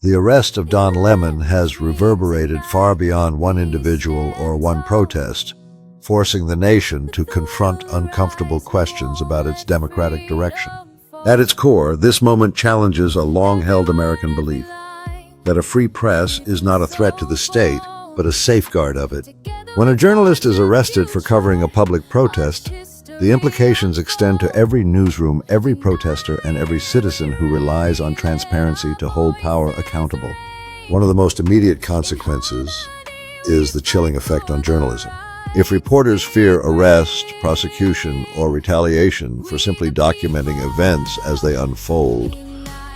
The arrest of Don Lemon has reverberated far beyond one individual or one protest, forcing the nation to confront uncomfortable questions about its democratic direction. At its core, this moment challenges a long-held American belief that a free press is not a threat to the state, but a safeguard of it. When a journalist is arrested for covering a public protest, the implications extend to every newsroom, every protester, and every citizen who relies on transparency to hold power accountable. One of the most immediate consequences is the chilling effect on journalism. If reporters fear arrest, prosecution, or retaliation for simply documenting events as they unfold,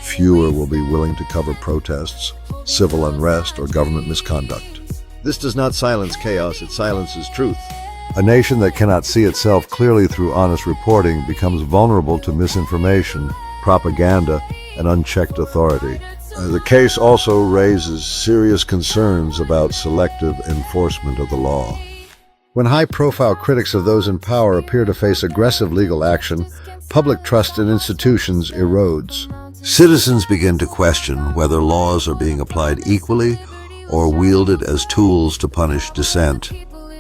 fewer will be willing to cover protests, civil unrest, or government misconduct. This does not silence chaos, it silences truth. A nation that cannot see itself clearly through honest reporting becomes vulnerable to misinformation, propaganda, and unchecked authority. The case also raises serious concerns about selective enforcement of the law. When high-profile critics of those in power appear to face aggressive legal action, public trust in institutions erodes. Citizens begin to question whether laws are being applied equally or wielded as tools to punish dissent.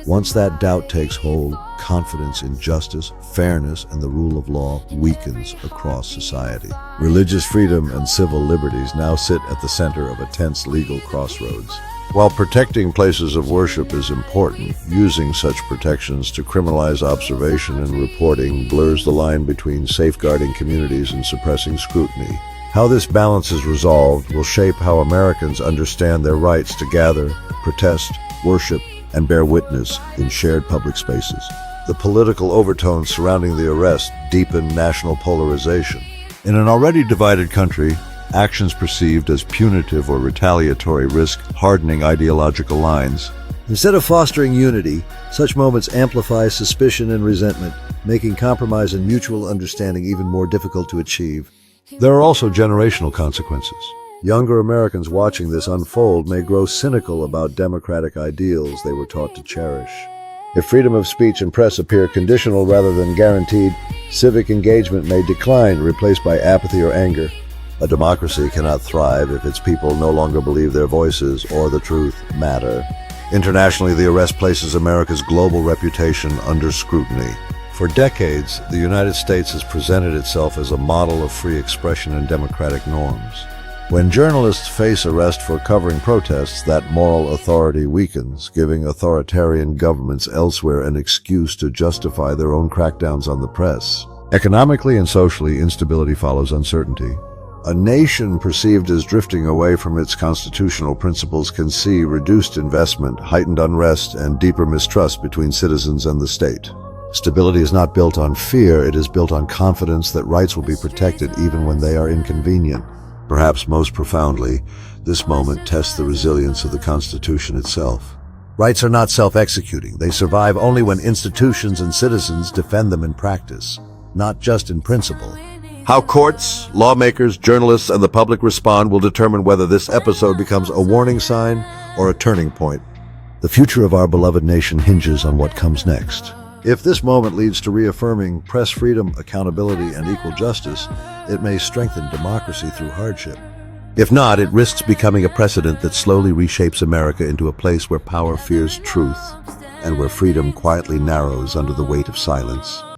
Once that doubt takes hold, confidence in justice, fairness, and the rule of law weakens across society. Religious freedom and civil liberties now sit at the center of a tense legal crossroads. While protecting places of worship is important, using such protections to criminalize observation and reporting blurs the line between safeguarding communities and suppressing scrutiny. How this balance is resolved will shape how Americans understand their rights to gather, protest, worship, and bear witness in shared public spaces. The political overtones surrounding the arrest deepen national polarization. In an already divided country, actions perceived as punitive or retaliatory risk hardening ideological lines. Instead of fostering unity, such moments amplify suspicion and resentment, making compromise and mutual understanding even more difficult to achieve. There are also generational consequences. Younger Americans watching this unfold may grow cynical about democratic ideals they were taught to cherish. If freedom of speech and press appear conditional rather than guaranteed, civic engagement may decline, replaced by apathy or anger. A democracy cannot thrive if its people no longer believe their voices or the truth matter. Internationally, the arrest places America's global reputation under scrutiny. For decades, the United States has presented itself as a model of free expression and democratic norms. When journalists face arrest for covering protests, that moral authority weakens, giving authoritarian governments elsewhere an excuse to justify their own crackdowns on the press. Economically and socially, instability follows uncertainty. A nation perceived as drifting away from its constitutional principles can see reduced investment, heightened unrest, and deeper mistrust between citizens and the state. Stability is not built on fear, it is built on confidence that rights will be protected even when they are inconvenient. Perhaps most profoundly, this moment tests the resilience of the Constitution itself. Rights are not self-executing. They survive only when institutions and citizens defend them in practice, not just in principle. How courts, lawmakers, journalists, and the public respond will determine whether this episode becomes a warning sign or a turning point. The future of our beloved nation hinges on what comes next. If this moment leads to reaffirming press freedom, accountability, and equal justice, it may strengthen democracy through hardship. If not, it risks becoming a precedent that slowly reshapes America into a place where power fears truth and where freedom quietly narrows under the weight of silence.